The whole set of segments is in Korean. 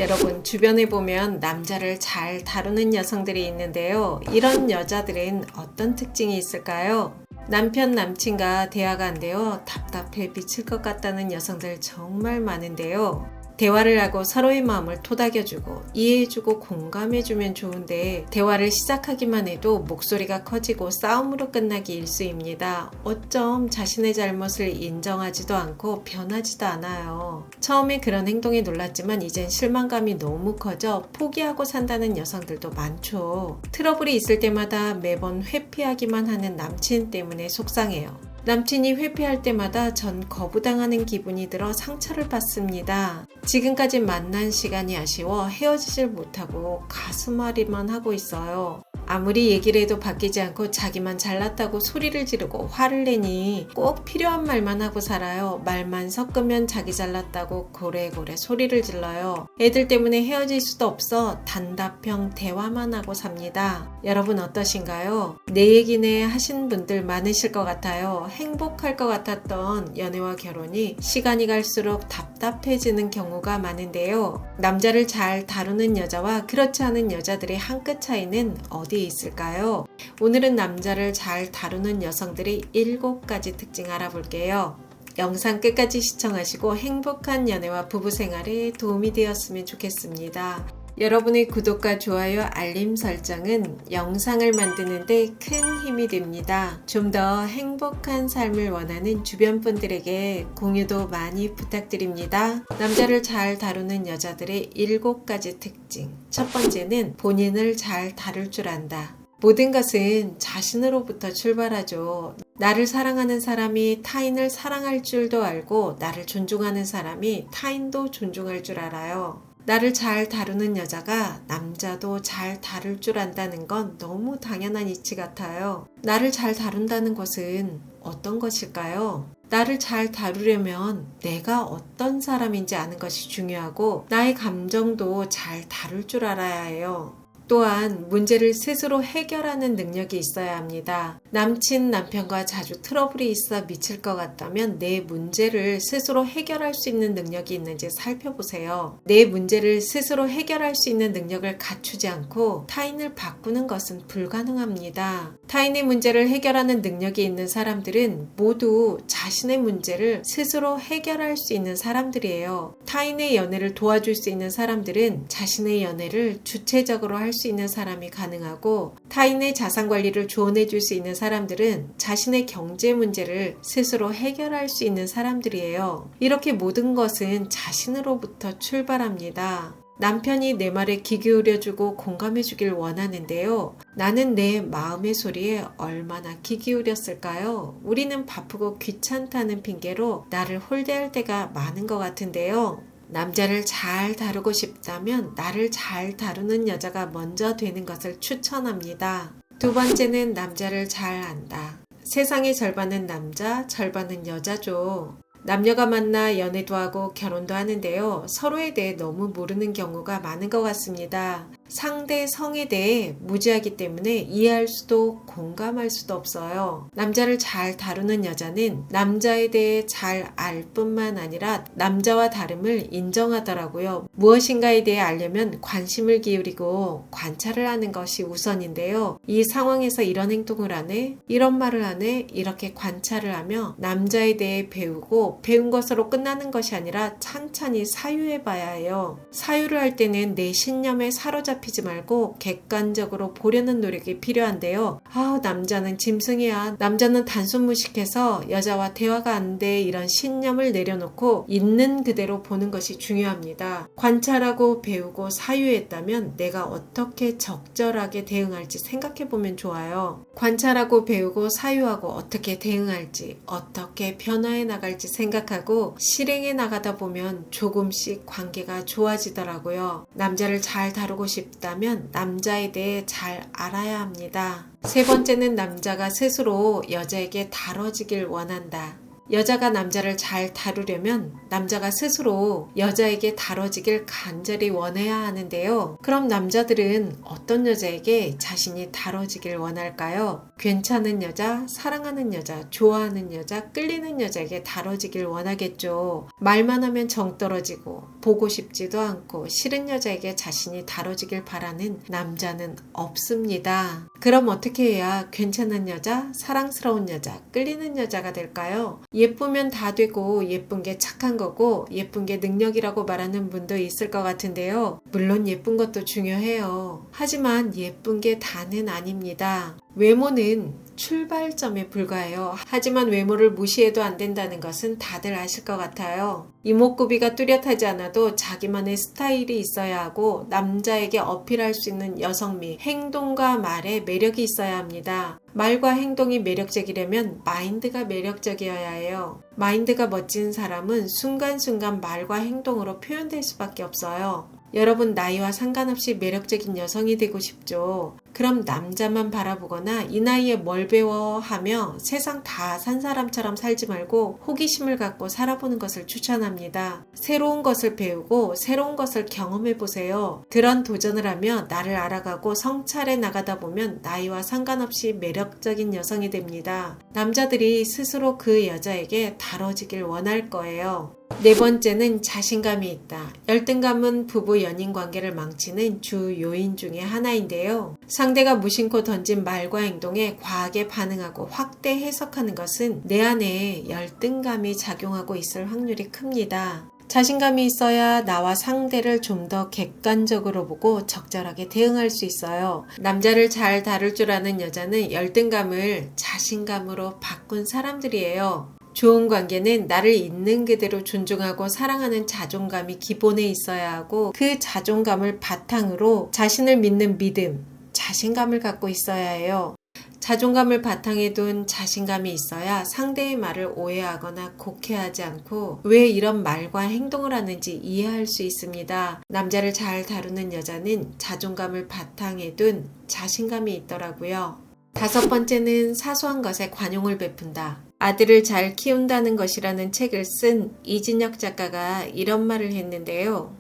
여러분, 주변에 보면 남자를 잘 다루는 여성들이 있는데요. 이런 여자들은 어떤 특징이 있을까요? 남편, 남친과 대화가 안 되어 답답해 미칠 것 같다는 여성들 정말 많은데요. 대화를 하고 서로의 마음을 토닥여주고 이해해주고 공감해주면 좋은데 대화를 시작하기만 해도 목소리가 커지고 싸움으로 끝나기 일쑤입니다. 어쩜 자신의 잘못을 인정하지도 않고 변하지도 않아요. 처음에 그런 행동에 놀랐지만 이젠 실망감이 너무 커져 포기하고 산다는 여성들도 많죠. 트러블이 있을 때마다 매번 회피하기만 하는 남친 때문에 속상해요. 남친이 회피할 때마다 전 거부당하는 기분이 들어 상처를 받습니다. 지금까지 만난 시간이 아쉬워 헤어지질 못하고 가슴앓이만 하고 있어요. 아무리 얘기를 해도 바뀌지 않고 자기만 잘났다고 소리를 지르고 화를 내니 꼭 필요한 말만 하고 살아요. 말만 섞으면 자기 잘났다고 고래고래 소리를 질러요. 애들 때문에 헤어질 수도 없어 단답형 대화만 하고 삽니다. 여러분 어떠신가요? 내 얘기네 하신 분들 많으실 것 같아요. 행복할 것 같았던 연애와 결혼이 시간이 갈수록 답답해지는 경우가 많은데요. 남자를 잘 다루는 여자와 그렇지 않은 여자들의 한 끗 차이는 어디에 있을까요? 오늘은 남자를 잘 다루는 여성들의 7가지 특징 알아볼게요. 영상 끝까지 시청하시고 행복한 연애와 부부 생활에 도움이 되었으면 좋겠습니다. 여러분의 구독과 좋아요, 알림 설정은 영상을 만드는데 큰 힘이 됩니다. 좀 더 행복한 삶을 원하는 주변 분들에게 공유도 많이 부탁드립니다. 남자를 잘 다루는 여자들의 7가지 특징. 첫 번째는 본인을 잘 다룰 줄 안다. 모든 것은 자신으로부터 출발하죠. 나를 사랑하는 사람이 타인을 사랑할 줄도 알고 나를 존중하는 사람이 타인도 존중할 줄 알아요. 나를 잘 다루는 여자가 남자도 잘 다룰 줄 안다는 건 너무 당연한 이치 같아요. 나를 잘 다룬다는 것은 어떤 것일까요? 나를 잘 다루려면 내가 어떤 사람인지 아는 것이 중요하고 나의 감정도 잘 다룰 줄 알아야 해요. 또한 문제를 스스로 해결하는 능력이 있어야 합니다. 남친, 남편과 자주 트러블이 있어 미칠 것 같다면 내 문제를 스스로 해결할 수 있는 능력이 있는지 살펴보세요. 내 문제를 스스로 해결할 수 있는 능력을 갖추지 않고 타인을 바꾸는 것은 불가능합니다. 타인의 문제를 해결하는 능력이 있는 사람들은 모두 자신의 문제를 스스로 해결할 수 있는 사람들이에요. 타인의 연애를 도와줄 수 있는 사람들은 자신의 연애를 주체적으로 할 수 있는 사람이 가능하고 타인의 자산 관리를 조언해 줄 수 있는 사람들은 자신의 경제 문제를 스스로 해결할 수 있는 사람들이에요. 이렇게 모든 것은 자신으로부터 출발합니다. 남편이 내 말에 귀 기울여주고 공감해주길 원하는데요. 나는 내 마음의 소리에 얼마나 귀 기울였을까요? 우리는 바쁘고 귀찮다는 핑계로 나를 홀대할 때가 많은 것 같은데요. 남자를 잘 다루고 싶다면 나를 잘 다루는 여자가 먼저 되는 것을 추천합니다. 두 번째는 남자를 잘 안다. 세상의 절반은 남자, 절반은 여자죠. 남녀가 만나 연애도 하고 결혼도 하는데요. 서로에 대해 너무 모르는 경우가 많은 것 같습니다. 상대 성에 대해 무지하기 때문에 이해할 수도 공감할 수도 없어요. 남자를 잘 다루는 여자는 남자에 대해 잘 알 뿐만 아니라 남자와 다름을 인정하더라고요. 무엇인가에 대해 알려면 관심을 기울이고 관찰을 하는 것이 우선인데요. 이 상황에서 이런 행동을 하네, 이런 말을 하네, 이렇게 관찰을 하며 남자에 대해 배우고 배운 것으로 끝나는 것이 아니라 찬찬히 사유해 봐야 해요. 사유를 할 때는 내 신념에 사로잡히지 말고 객관적으로 보려는 노력이 필요한데요. 남자는 짐승이야. 남자는 단순 무식해서 여자와 대화가 안 돼. 이런 신념을 내려놓고 있는 그대로 보는 것이 중요합니다. 관찰하고 배우고 사유했다면 내가 어떻게 적절하게 대응할지 생각해 보면 좋아요. 관찰하고 배우고 사유하고 어떻게 대응할지, 어떻게 변화해 나갈지 생각하고 실행해 나가다 보면 조금씩 관계가 좋아지더라고요. 남자를 잘 다루고 싶다면 남자에 대해 잘 알아야 합니다. 세 번째는 남자가 스스로 여자에게 다뤄지길 원한다. 여자가 남자를 잘 다루려면 남자가 스스로 여자에게 다뤄지길 간절히 원해야 하는데요. 그럼 남자들은 어떤 여자에게 자신이 다뤄지길 원할까요? 괜찮은 여자, 사랑하는 여자, 좋아하는 여자, 끌리는 여자에게 다뤄지길 원하겠죠. 말만 하면 정 떨어지고 보고 싶지도 않고 싫은 여자에게 자신이 다뤄지길 바라는 남자는 없습니다. 그럼 어떻게 해야 괜찮은 여자, 사랑스러운 여자, 끌리는 여자가 될까요? 예쁘면 다 되고 예쁜 게 착한 거고 예쁜 게 능력이라고 말하는 분도 있을 것 같은데요. 물론 예쁜 것도 중요해요. 하지만 예쁜 게 다는 아닙니다. 외모는 출발점에 불과해요. 하지만 외모를 무시해도 안 된다는 것은 다들 아실 것 같아요. 이목구비가 뚜렷하지 않아도 자기만의 스타일이 있어야 하고 남자에게 어필할 수 있는 여성미, 행동과 말에 매력이 있어야 합니다. 말과 행동이 매력적이려면 마인드가 매력적이어야 해요. 마인드가 멋진 사람은 순간순간 말과 행동으로 표현될 수밖에 없어요. 여러분 나이와 상관없이 매력적인 여성이 되고 싶죠. 그럼 남자만 바라보거나 이 나이에 뭘 배워 하며 세상 다 산 사람처럼 살지 말고 호기심을 갖고 살아보는 것을 추천합니다. 새로운 것을 배우고 새로운 것을 경험해 보세요. 그런 도전을 하며 나를 알아가고 성찰해 나가다 보면 나이와 상관없이 매력적인 여성이 됩니다. 남자들이 스스로 그 여자에게 다뤄지길 원할 거예요. 네 번째는 자신감이 있다. 열등감은 부부 연인 관계를 망치는 주 요인 중에 하나인데요. 상대가 무심코 던진 말과 행동에 과하게 반응하고 확대 해석하는 것은 내 안에 열등감이 작용하고 있을 확률이 큽니다. 자신감이 있어야 나와 상대를 좀 더 객관적으로 보고 적절하게 대응할 수 있어요. 남자를 잘 다룰 줄 아는 여자는 열등감을 자신감으로 바꾼 사람들이에요. 좋은 관계는 나를 있는 그대로 존중하고 사랑하는 자존감이 기본에 있어야 하고 그 자존감을 바탕으로 자신을 믿는 믿음, 자신감을 갖고 있어야 해요. 자존감을 바탕에 둔 자신감이 있어야 상대의 말을 오해하거나 곡해하지 않고 왜 이런 말과 행동을 하는지 이해할 수 있습니다. 남자를 잘 다루는 여자는 자존감을 바탕에 둔 자신감이 있더라고요. 다섯 번째는 사소한 것에 관용을 베푼다. 아들을 잘 키운다는 것이라는 책을 쓴 이진혁 작가가 이런 말을 했는데요.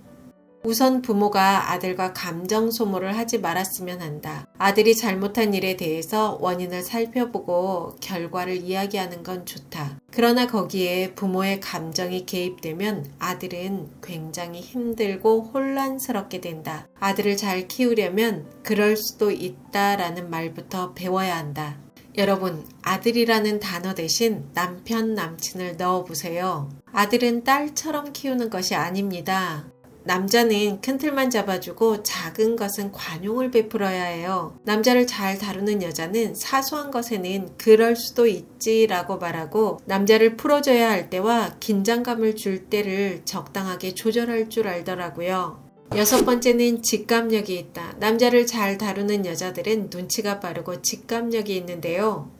우선 부모가 아들과 감정 소모를 하지 말았으면 한다. 아들이 잘못한 일에 대해서 원인을 살펴보고 결과를 이야기하는 건 좋다. 그러나 거기에 부모의 감정이 개입되면 아들은 굉장히 힘들고 혼란스럽게 된다. 아들을 잘 키우려면 그럴 수도 있다라는 말부터 배워야 한다. 여러분, 아들이라는 단어 대신 남편, 남친을 넣어보세요. 아들은 딸처럼 키우는 것이 아닙니다. 남자는 큰 틀만 잡아주고 작은 것은 관용을 베풀어야 해요. 남자를 잘 다루는 여자는 사소한 것에는 그럴 수도 있지라고 말하고 남자를 풀어줘야 할 때와 긴장감을 줄 때를 적당하게 조절할 줄 알더라고요. 여섯 번째는 직감력이 있다. 남자를 잘 다루는 여자들은 눈치가 빠르고 직감력이 있는데요.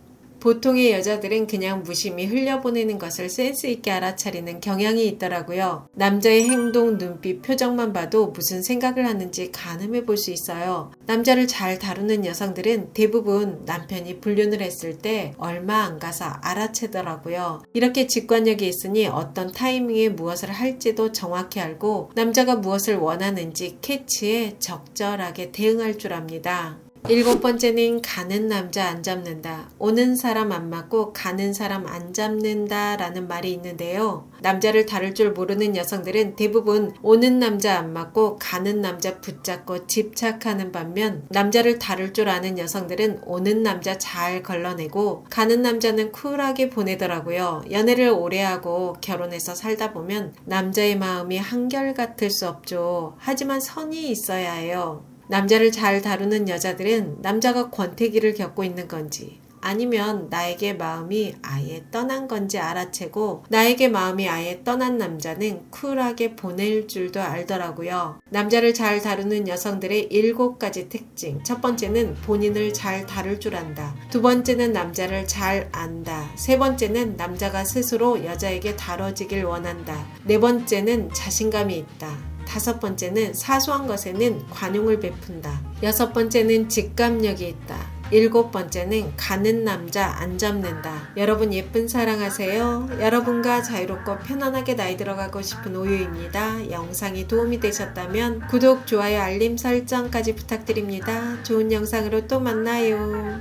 보통의 여자들은 그냥 무심히 흘려보내는 것을 센스 있게 알아차리는 경향이 있더라고요. 남자의 행동, 눈빛, 표정만 봐도 무슨 생각을 하는지 가늠해 볼 수 있어요. 남자를 잘 다루는 여성들은 대부분 남편이 불륜을 했을 때 얼마 안 가서 알아채더라고요. 이렇게 직관력이 있으니 어떤 타이밍에 무엇을 할지도 정확히 알고 남자가 무엇을 원하는지 캐치해 적절하게 대응할 줄 압니다. 일곱 번째는 가는 남자 안 잡는다. 오는 사람 안 맞고 가는 사람 안 잡는다 라는 말이 있는데요. 남자를 다룰 줄 모르는 여성들은 대부분 오는 남자 안 맞고 가는 남자 붙잡고 집착하는 반면 남자를 다룰 줄 아는 여성들은 오는 남자 잘 걸러내고 가는 남자는 쿨하게 보내더라고요. 연애를 오래 하고 결혼해서 살다 보면 남자의 마음이 한결같을 수 없죠. 하지만 선이 있어야 해요. 남자를 잘 다루는 여자들은 남자가 권태기를 겪고 있는 건지 아니면 나에게 마음이 아예 떠난 건지 알아채고 나에게 마음이 아예 떠난 남자는 쿨하게 보낼 줄도 알더라고요. 남자를 잘 다루는 여성들의 7가지 특징. 첫 번째는 본인을 잘 다룰 줄 안다. 두 번째는 남자를 잘 안다. 세 번째는 남자가 스스로 여자에게 다뤄지길 원한다. 네 번째는 자신감이 있다. 다섯 번째는 사소한 것에는 관용을 베푼다. 여섯 번째는 직감력이 있다. 7번째는 가는 남자 안 잡는다. 여러분 예쁜 사랑하세요. 여러분과 자유롭고 편안하게 나이 들어가고 싶은 오유입니다. 영상이 도움이 되셨다면 구독, 좋아요, 알림 설정까지 부탁드립니다. 좋은 영상으로 또 만나요.